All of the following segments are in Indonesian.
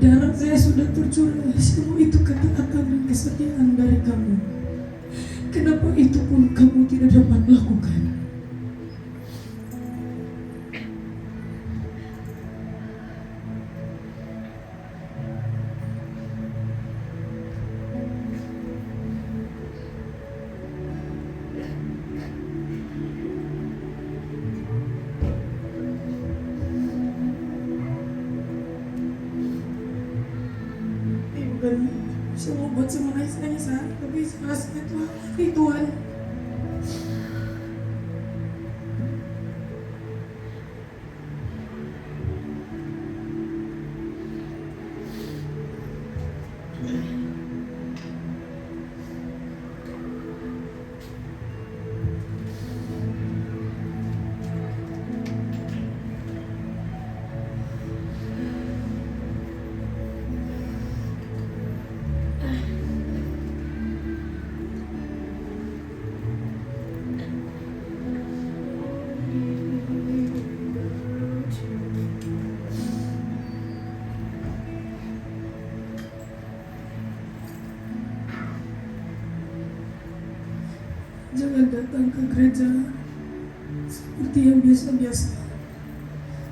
darah saya sudah tercurah. Semua itu ketaatan dan kesetiaan dari kamu. Kenapa itu pun kamu tidak dapat lakukan? Bukan semua buat semuanya saya, tapi rasanya Tuhan. Jangan datang ke gereja seperti yang biasa-biasa.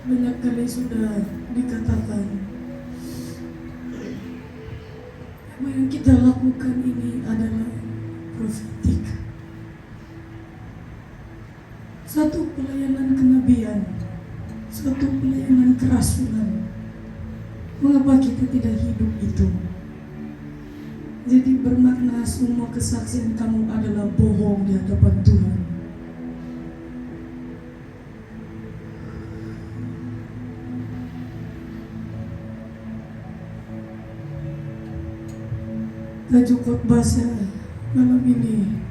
Banyak kali sudah dikatakan, apa yang kita lakukan ini adalah profetik. Satu pelayanan kenabian, satu pelayanan kerasulan. Mengapa kita tidak hidup itu? Jadi bermakna semua kesaksian kamu adalah bohong di hadapan Tuhan. Tajuk khotbah saya malam ini,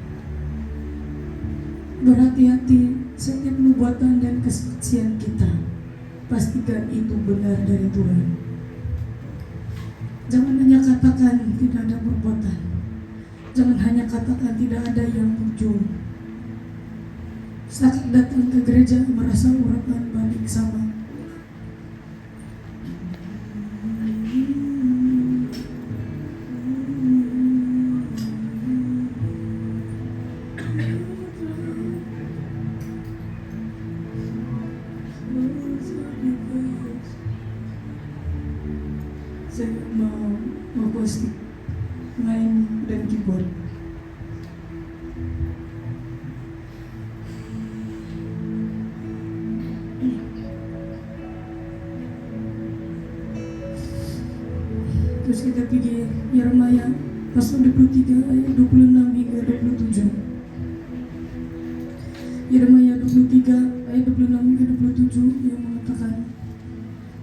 berhati-hati setiap nubuatan dan kesaksian kita. Pastikan itu benar dari Tuhan. Jangan hanya katakan tidak ada perbuatan. Jangan hanya katakan tidak ada yang muncul. Saat datang ke gereja merasa urapan balik sama. Saya mau akustik, main dan keyboard. Terus kita pergi Yeremia pasal 23 ayat 26 hingga 27. Yeremia 23 ayat 26 hingga 27 yang mengatakan,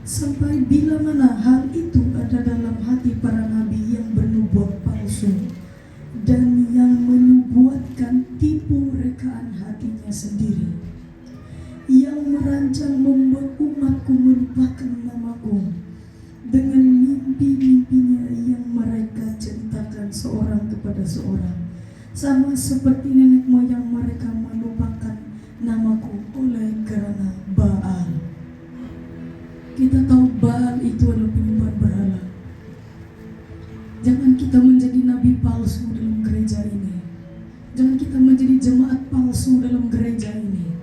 sampai bila mana hal itu ada dalam hati para nabi yang bernubuat palsu dan yang menubuatkan tipu rekaan hatinya sendiri, yang merancang membuat umatku melupakan namaku dengan mimpi-mimpinya yang mereka ceritakan seorang kepada seorang, sama seperti nenek moyang mereka melupakan namaku oleh kerana Baal. Kita tahu Baal itu adalah penyembahan berhala. Jangan kita menjadi nabi palsu dalam gereja ini. Jangan kita menjadi jemaat palsu dalam gereja ini.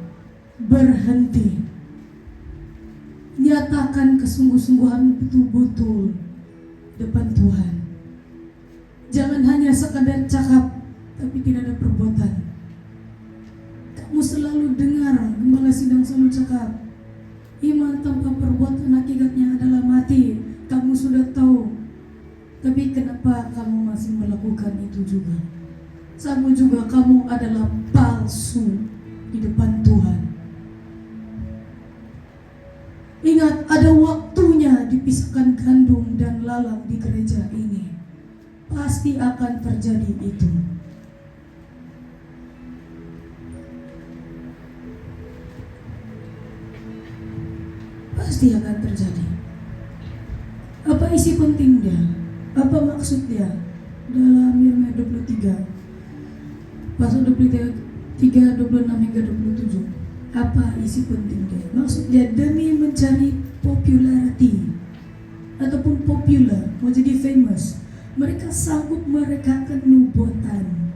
Berhenti. Nyatakan kesungguh-sungguhan betul-betul depan Tuhan. Jangan hanya sekadar cakap tapi tidak ada perbuatan. Kamu selalu dengar gembala sidang selalu cakap, iman tanpa perbuatan hakikatnya adalah mati. Kamu sudah tahu, tapi kenapa kamu masih melakukan itu juga? Sama juga kamu adalah palsu di depan Tuhan. Ingat, ada waktunya dipisahkan gandum dan lalang di gereja ini. Pasti akan terjadi itu. Pasti akan terjadi. Apa isi pentingnya? Apa maksudnya? Dalam Yeremia 23 pasal 23 26 hingga 27. Apa isi pentingnya? Maksudnya demi mencari popularity, ataupun popular, mau jadi famous, mereka sanggup merekakan nubuatan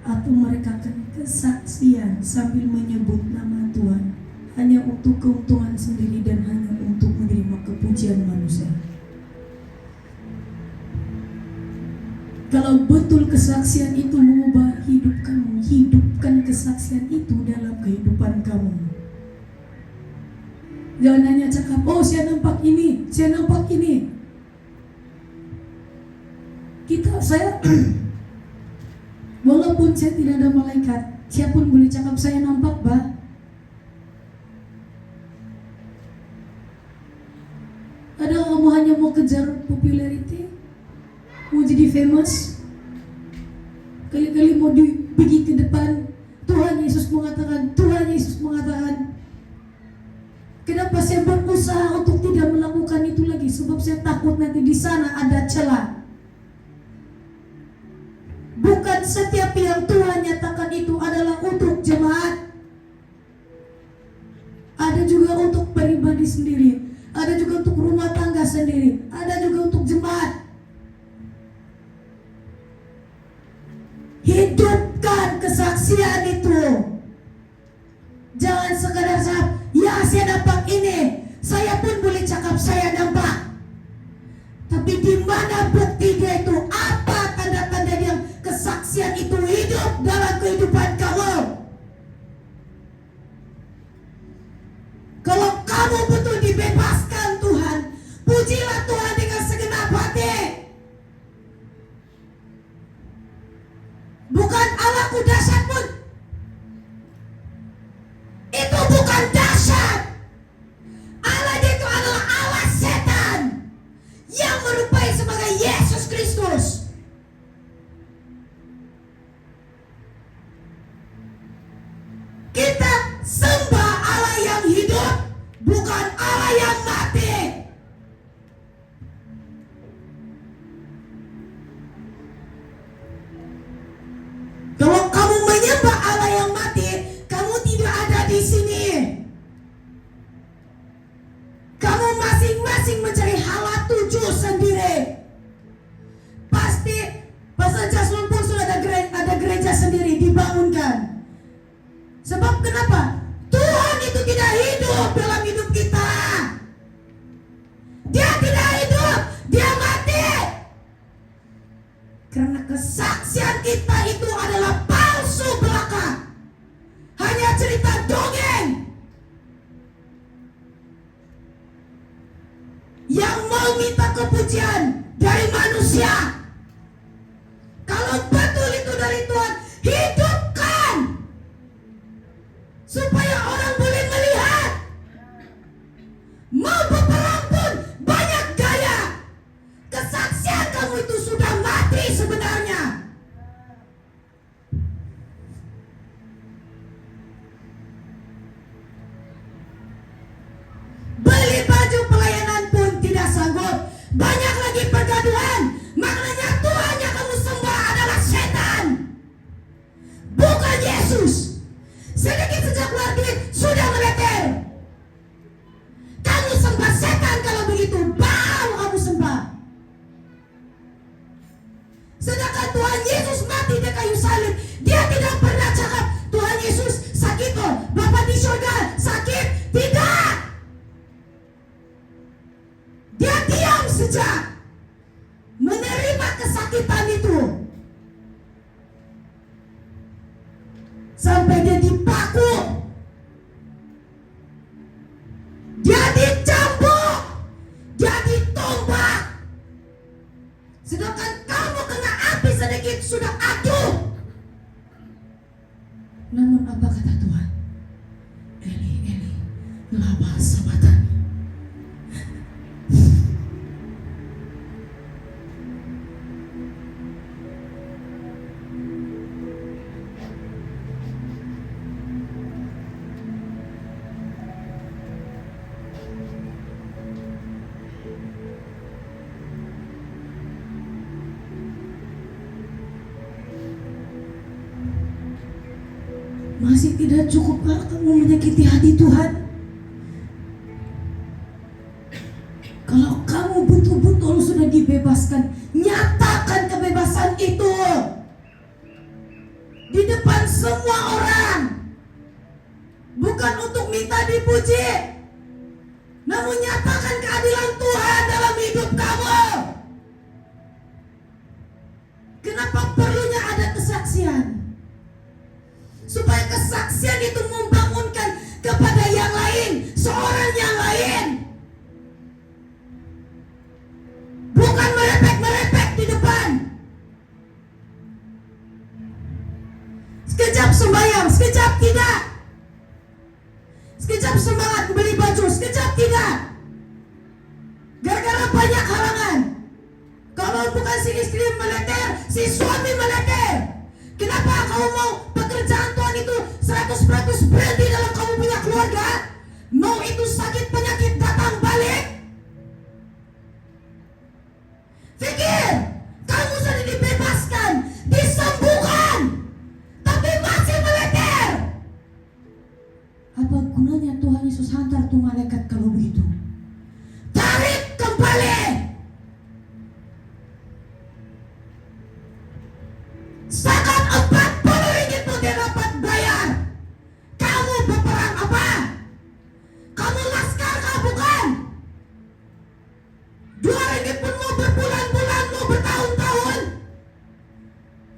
atau merekakan kesaksian sambil menyebut nama Tuhan hanya untuk keuntungan sendiri dan hanya untuk menerima kepujian manusia. Kalau betul kesaksian itu mengubah hidup kamu, hidupkan kesaksian itu dalam kehidupan kamu. Jangan hanya cakap, oh saya nampak ini, saya nampak ini. Saya walaupun saya tidak ada malaikat, saya pun boleh cakap saya nampak, bah. Ada kamu hanya mau kejar popularity, mau jadi famous, kali-kali mau pergi ke depan. Tuhan Yesus mengatakan, kenapa saya berusaha untuk tidak melakukan itu lagi? Sebab saya takut nanti di sana ada celah. Bukan setiap yang Tuhan nyatakan itu adalah untuk jemaat. Ada juga untuk pribadi sendiri, ada juga untuk rumah tangga sendiri, ada juga untuk jemaat. Hidupkan kesaksian itu. Jangan sekadar cakap, ya saya nampak ini, saya pun boleh cakap saya nampak. Tapi di mana bukti dia itu? Apa tanda-tanda yang kesaksian itu hidup dalam kehidupan kamu? Kalau kamu betul dibebaskan Tuhan, pujilah Tuhan dengan segenap hati. Bukan Allahku dahsyat pun, itu bukan dahsyat. Allah itu adalah Allah setan yang merupai sebagai Yesus Kristus. Kita sembah Allah yang hidup, bukan Allah yang mati. Kalau kamu menyembah Allah yang mati, kamu tidak ada di sini. Kamu masing-masing mencari halat tuju sendiri. Pasti Pastor Jaslon pun sudah ada gereja sendiri dibangunkan. Sebab kenapa? Tuhan itu tidak hidup dalam hidup kita. Dia tidak hidup, dia mati. Karena kesaksian kita itu adalah palsu belaka, hanya cerita dongeng yang mau minta kepujian dari manusia. Kalau betul itu dari Tuhan, hidupkan supaya orang boleh melihat. Mau berperang pun banyak gaya, kesaksian kamu itu sudah mati sebenarnya. Beli baju pelayanan pun tidak sanggup, banyak lagi pergaduhan. Maknanya Tuhan yang kamu sembah adalah setan, bukan Yesus. Sedikit sejak keluar duit sudah meleter. Kamu sembah setan kalau begitu, baru kamu sembah. Sedangkan Tuhan Yesus mati di kayu salib, dia tidak pernah cakap, Tuhan Yesus sakit kok, Bapa di surga sakit. Tidak. Dia diam saja, menerima kesakitan itu sampai dia dipaku, dia dicambuk, dia ditombak. Sedangkan kamu kena api sedikit sudah aduh. Namun apa kata Tuhan? Eli, Eli, lama sabatan. Masih tidak cukupkah kamu menyakiti hati Tuhan? Kalau kamu betul-betul semua orang. Bukan untuk minta dipuji, namun nyatakan keadilan Tuhan dalam hidup kamu. Kenapa perlunya ada kesaksian? Supaya kesaksian itu membangunkan kepada yang lain, seorang yang lain. Bukan merepek-merepek di depan. Sekejap sembahyang, sekejap tidak. Sekejap semangat beli baju, sekejap tidak. Gara-gara banyak halangan. Kalau bukan si istri meleter, si suami meleter. Kenapa kamu mau pekerjaan Tuhan itu 100% berhenti dalam kamu punya keluarga? Mau itu sakit penyakit datang balik? Pikir, kamu sudah dibebaskan, disembuhkan, tapi masih meleter. Apa gunanya Tuhan Yesus hantar tuh malaikat kalau begitu? Tarik kembali. Sakat 40 ringgit pun dia dapat bayar. Kamu berperang apa? Kamu laskar kah? Bukan. 2 ringgit pun mau berbulan-bulan, mau bertahun-tahun.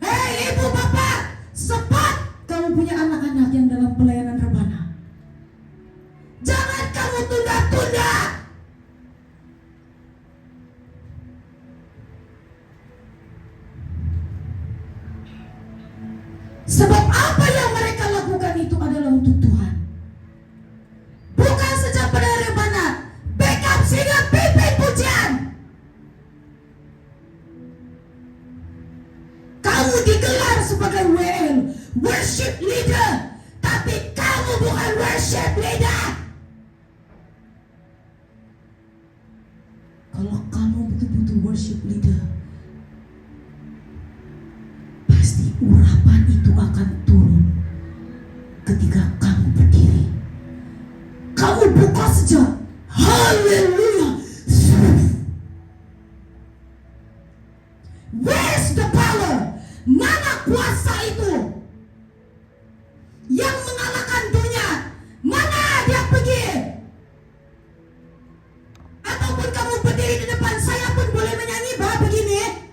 Hei ibu bapak, cepat kamu punya anak-anak yang dalam pelayanan rebana. Jangan kamu tunda-tunda. Sebab apa yang mereka lakukan itu adalah untuk Tuhan. Bukan saja pada rebana, backup sehingga pimpin pujian. Kamu digelar sebagai WL, worship leader, tapi kamu bukan worship leader. Kalau kamu betul-betul worship leader, pasti urapan itu akan turun ketika kamu berdiri. Kamu buka saja, haleluya. Where's the power? Mana kuasa itu yang mengalahkan dunia? Mana dia pergi? Ataupun kamu berdiri di depan saya pun boleh menyanyi bah begini.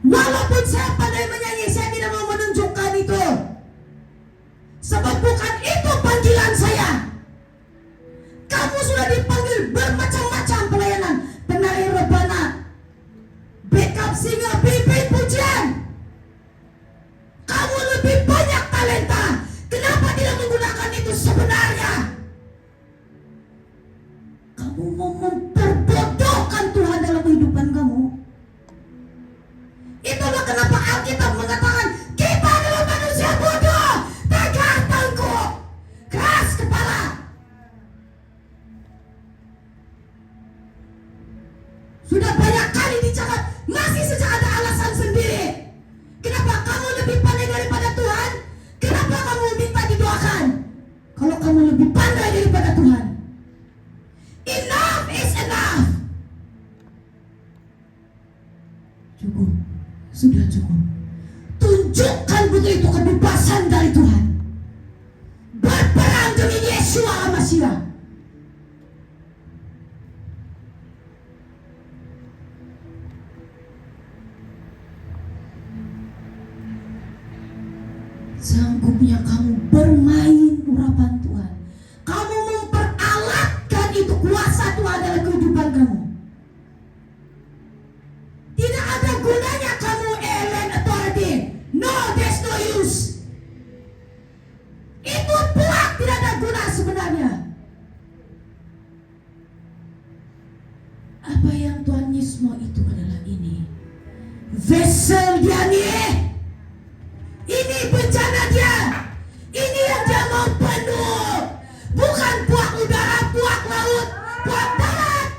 Walaupun saya pandai menyanyi, saya tidak mau menunjukkan itu. Sebab bukan itu panggilan saya. Kamu sudah dipanggil bermacam-macam pelayanan. Penari rebana, backup singer, pimpin pujian. Kamu lebih banyak talenta. Kenapa tidak menggunakan itu sebenarnya? Kamu mau memperbodohkan Tuhan dalam kehidupan kamu. Itulah kenapa Alkitab mengatakan kita adalah manusia bodoh, tegar tengkuk, keras kepala. Sudah banyak kali dicatat, masih saja ada alasan sendiri. Kenapa kamu lebih pandai daripada Tuhan? Kenapa kamu minta didoakan? Kalau kamu lebih pandai daripada Tuhan. Enough is enough. Cukup. Sudah cukup. Tunjukkan betul itu kebebasan dari Tuhan. Berperang demi Yeshua HaMashiach. Sanggupnya kamu bermain urapan Tuhan. Kamu memperalatkan itu kuasa Tuhan dalam kehidupan kamu. Tidak ada gunanya kamu alien authority. No, there's no use. Itu puak, tidak ada guna sebenarnya. Apa yang Tuhan Yesus mau itu adalah ini. Vessel dia nih. Ini bencana dia. Ini yang dia mau penuh. Bukan puak udara, puak laut, puak darat.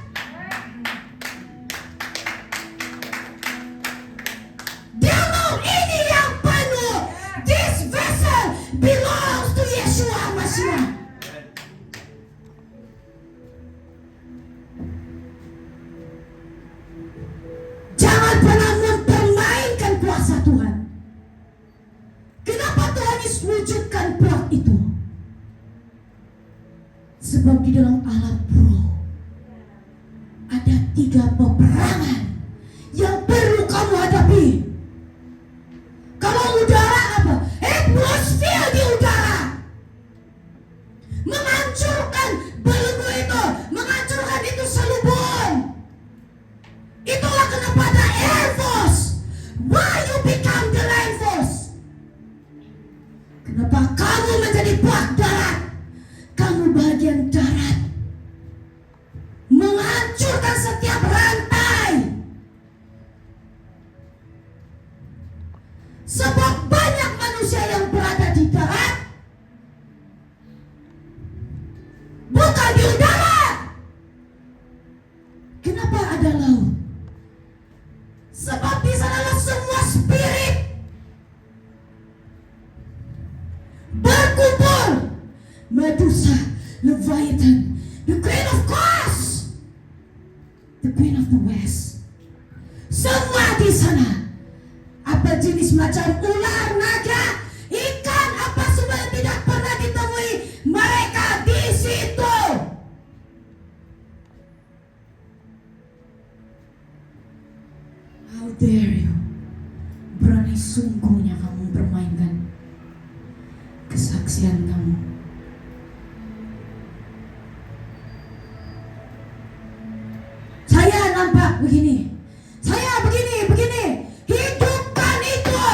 Dia mau ini yang penuh. This vessel belongs to Yeshua HaMashiach. Jangan pernah Sebab di dalam alam roh ada 3 peperangan yang perlu kamu hadapi. Kalau udara apa? Atmosfer di udara menghancurkan belenggu itu, menghancurkan itu selubung. Itulah kenapa ada Air Force. Why you become the Land Force? Kenapa kamu menjadi buah darat? Kamu bagian darat, menghancurkan setiap rantai. Sebab banyak manusia yang berada di darat, bukan di udara. Kenapa ada laut? Sebab di sanalah semua spirit berkumpul. Medusa, Leviathan, the Queen of Course, the Queen of the West, semua di sana. Apa jenis macam ular, naga, ikan, apa semua yang tidak pernah ditemui, mereka di situ. How dare you? Berani sungguhnya kamu permainkan kesaksian kamu. Saya nampak begini, saya begini, hidupkan itu.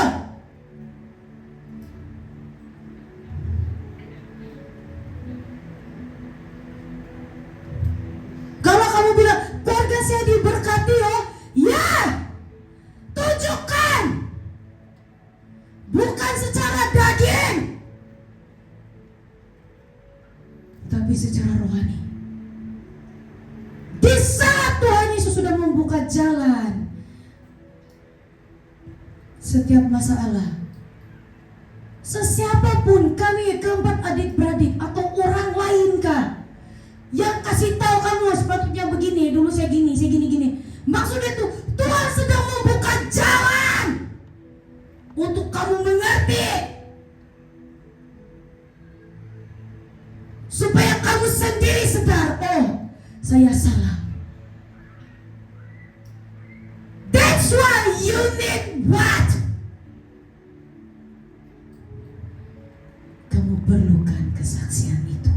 Kalau kamu bilang keluarga saya diberkati ya, tunjukkan. Bukan secara daging, tapi secara rohani. Di saat Tuhan Yesus sudah membuka jalan, setiap masalah, sesiapapun kami keempat adik-beradik atau orang lain kah yang kasih tahu kamu sepatutnya begini, dulu saya gini. Maksudnya itu Tuhan sedang membuka jalan untuk kamu mengerti, supaya kamu sendiri sadar, oh saya salah. That's why you need what? Kamu perlukan kesaksian itu.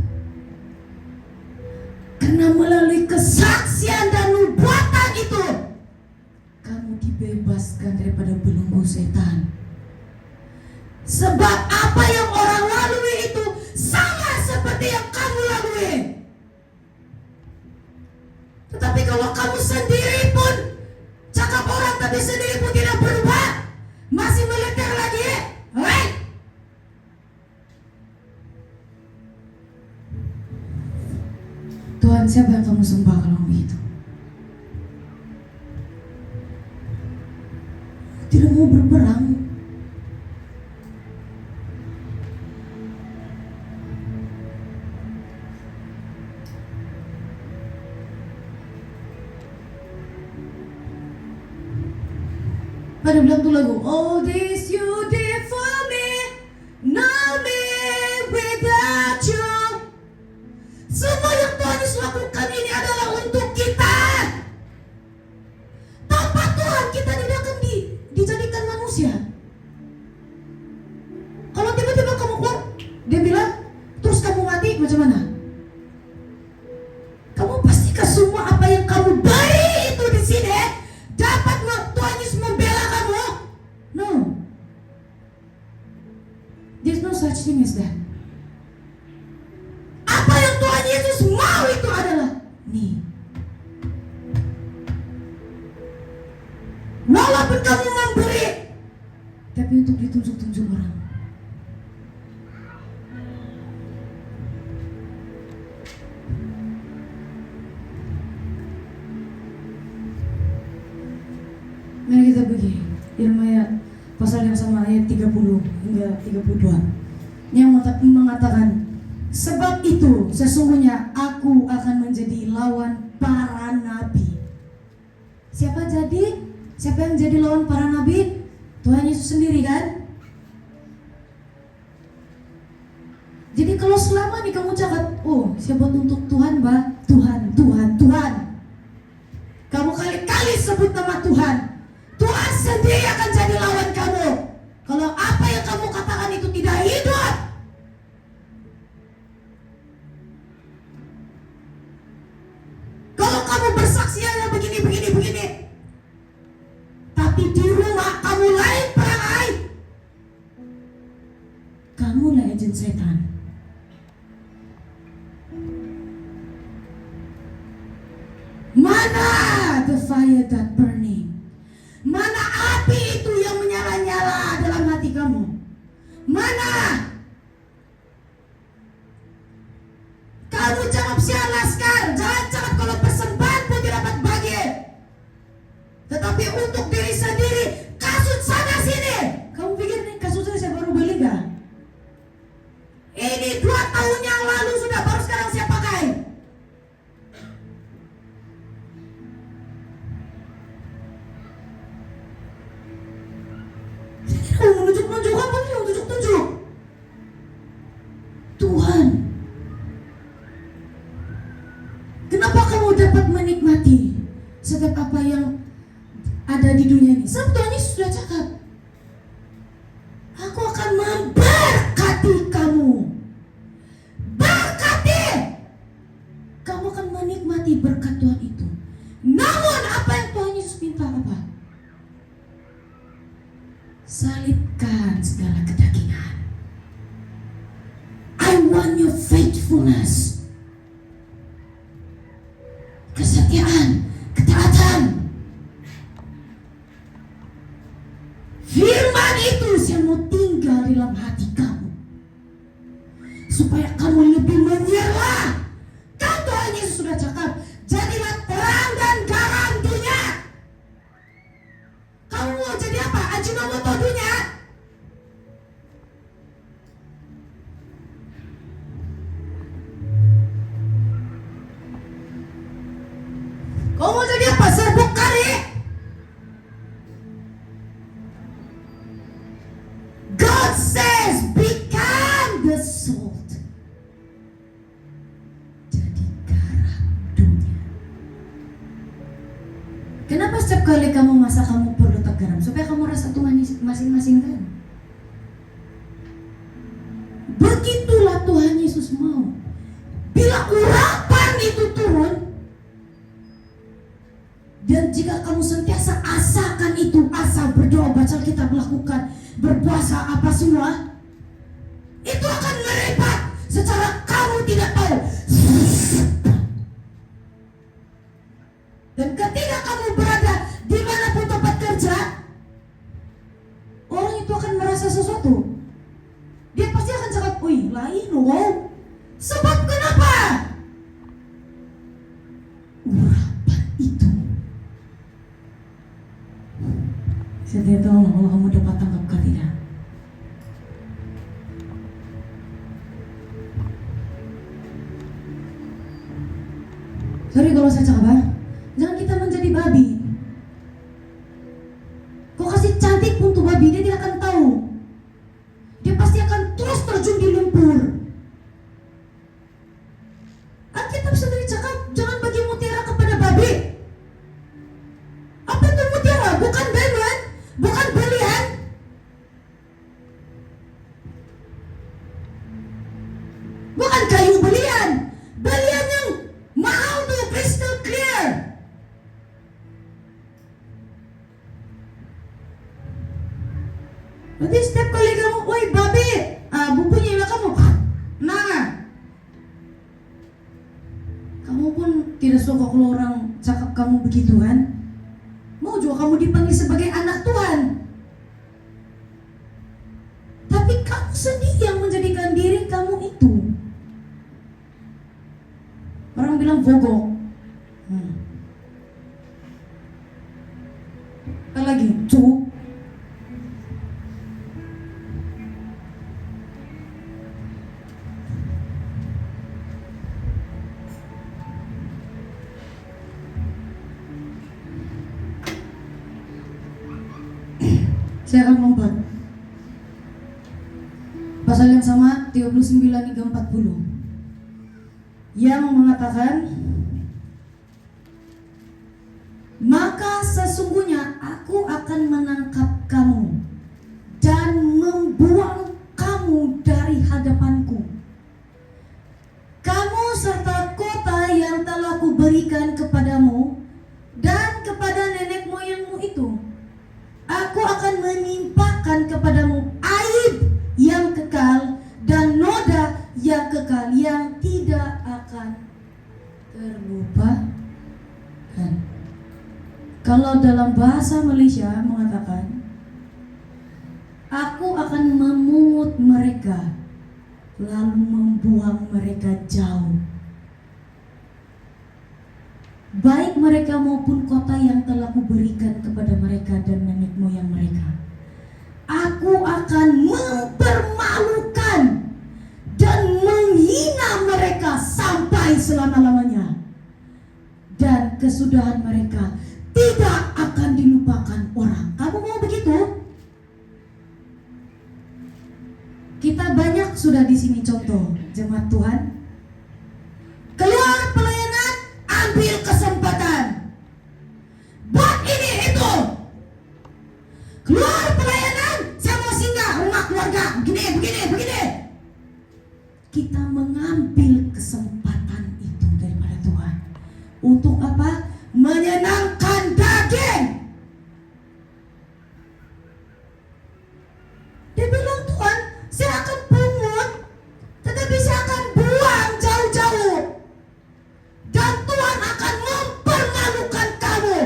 Karena melalui kesaksian dan nubuatan itu, kamu dibebaskan daripada belenggu setan. Sebab apa yang orang lalui itu sama seperti yang kamu lalui. Tetapi kalau kamu sendiri pun cakap orang tapi sendiri pun tidak berubah, masih meleter lagi, right? Tuhan, siapa yang kamu sembah kalau begitu? Tidak mau berperang. Pada bilang tuh lagu, all this you did for me, now me without you. Semua yang Tuhan Yesus lakukan ini adalah untuk kita. Tanpa Tuhan kita tidak akan dijadikan manusia. Kalau tiba-tiba kamu keluar, dia bilang, terus kamu mati, macam mana? Kamu pastikan semua apa yang kamu beri itu di sini dapat Tuhan Yesus membela kamu? No. There's no such thing as that. Apa yang Tuhan Yesus mau itu adalah nih. Walaupun kamu memberi, tapi untuk ditunjuk-tunjuk orang. Mari kita pergi Yeremia pasal yang sama ayat 30 hingga 32 yang mengatakan, sebab itu sesungguhnya aku akan menjadi lawan para nabi. Siapa yang jadi lawan para nabi? Tuhan Yesus sendiri kan? Jadi kalau selama nih kamu cakap, oh saya buat untuk Tuhan, Mbak, Tuhan, Tuhan, Tuhan. Kamu kali-kali sebut nama Tuhan, Tuhan sendiri akan jadi lawan kamu. Kalau apa yang kamu katakan itu tidak hidup. Kalau kamu bersaksi hanya begini, begini, begini, tapi di rumah kamu lain perangai, kamulah agen setan. Mana the fire that burning? Mana api itu yang menyala-nyala dalam hati kamu? Mana? Kamu cakap siang laskar, jangan cakap kalau persembahan pun tidak dapat bagi. Tetapi untuk diri sendiri, kasut sana sini. Kamu pikir nih kasutnya saya baru beli gak? Ini 2 tahun yang lalu sudah, baru sekarang saya pakai. Menunjuk-nunjuk apa nih? Menunjuk-nunjuk Tuhan. Kenapa kamu dapat menikmati setiap apa yang ada di dunia ini? Sebab Tuhan Yesus sudah cakap, aku akan memberkati kamu. Berkati. Kamu akan menikmati berkat Tuhan itu. Namun apa yang Tuhan Yesus minta apa? Salibkan segala kedagingan. I want your faithfulness. Kesetiaan, ketaatan. Firman itu saya mau tinggal dalam hati kamu, supaya kamu lebih menyerah. Kan Tuhan Yesus sudah cakap, jadilah terang dan garam dunia. Kamu mau jadi apa? Ajinomoto dunia? Kamu mau jadi apa? Serbuk kari? God says, become the salt. Jadi garam dunia. Kenapa setiap kali kamu masak kamu perlu letak garam? Supaya kamu rasa Tuhan masing-masing kan? Begitulah Tuhan Yesus mau. Bila urapan itu turun, dan jika kamu sentiasa asakan itu, asa berdoa, baca Alkitab, lakukan, berpuasa, apa semua, itu akan merebat secara kamu tidak tahu. Dan ketika kamu berada dimanapun tempat kerja, orang itu akan merasa sesuatu. Dia pasti akan cakap, wih lain loh. Sebab kenapa? Urapan itu. Saya tidak tahu kalau kamu dapat tangkap ke tidak. Sorry kalau saya cakap, jangan kita menjadi babi. Kau kasih cantik pun tuh babi, dia tidak akan tahu. Dia pasti akan terus terjun di lumpur. Alkitab sendiri cakap, jangan bagi mutiara kepada babi. Apa itu mutiara? Bukan diamond, bukan berlian. Bukan kayu berlian. Berlian yang mahal tuh, crystal clear. Nanti setiap kali kamu, woi babi, bukunya ilah kamu, nah, kamu pun tidak suka kalau orang cakap kamu begitu kan? Mau juga kamu dipanggil sebagai anak Tuhan, tapi kamu sendiri yang menjadikan diri kamu itu. Orang bilang bogok. Apa lagi? Cuk. Saya akan lompat. Pas pasal yang sama 39 hingga 40 yang mengatakan, maka sesungguhnya aku akan menangkap kamu dan membuang kamu dari hadapanku, kamu serta kota yang telah kuberikan kepadamu dan kepada nenek moyangmu itu. Aku akan menimpakan kepadamu aib yang kekal dan noda yang kekal yang tidak akan terlupakan. Kalau dalam bahasa Malaysia mengatakan, aku akan memungut mereka lalu membuang mereka jauh, baik mereka maupun kota yang telah kuberikan kepada mereka dan nenek moyang mereka. Aku akan mempermalukan dan menghina mereka sampai selama-lamanya, dan kesudahan mereka tidak akan dilupakan orang. Kamu mau begitu? Kita banyak sudah di sini contoh jemaat Tuhan. Keluar pelayanan, ambil kesempatan buat ini itu. Keluar pelayanan, saya mau singgah rumah keluarga, begini. Kita mengambil kesempatan itu daripada Tuhan. Untuk apa? Menyenangkan daging. Dia bilang, Tuhan, saya akan pungut, tetapi saya akan buang jauh-jauh, dan Tuhan akan mempermalukan kamu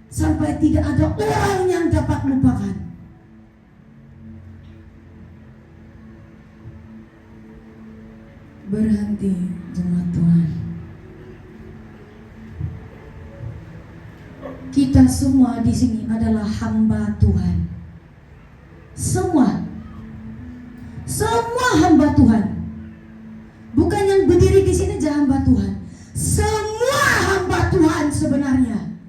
sampai tidak ada orang yang dapat lupakan. Berhenti, jemaat Tuhan. Kita semua di sini adalah hamba Tuhan. Semua hamba Tuhan. Bukan yang berdiri di sini aja hamba Tuhan. Semua hamba Tuhan sebenarnya.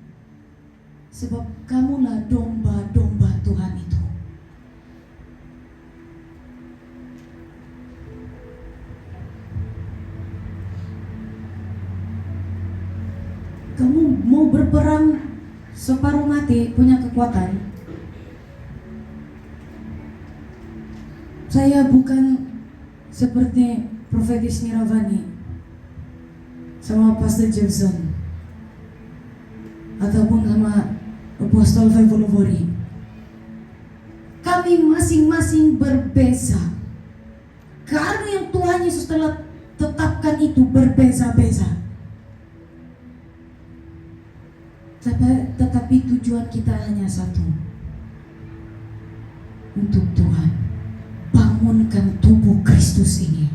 Sebab kamulah domba-domba Tuhan itu. Kamu mau berperang separuh mati, punya kekuatan. Saya bukan seperti Profetis Niravani sama Pastor Jameson ataupun sama Apostol Faivolobori. Kami masing-masing berbeza, karena yang Tuhan Yesus telah tetapkan itu berbeza-beza. Tetapi tujuan kita hanya satu, untuk Tuhan bangunkan tubuh Kristus ini.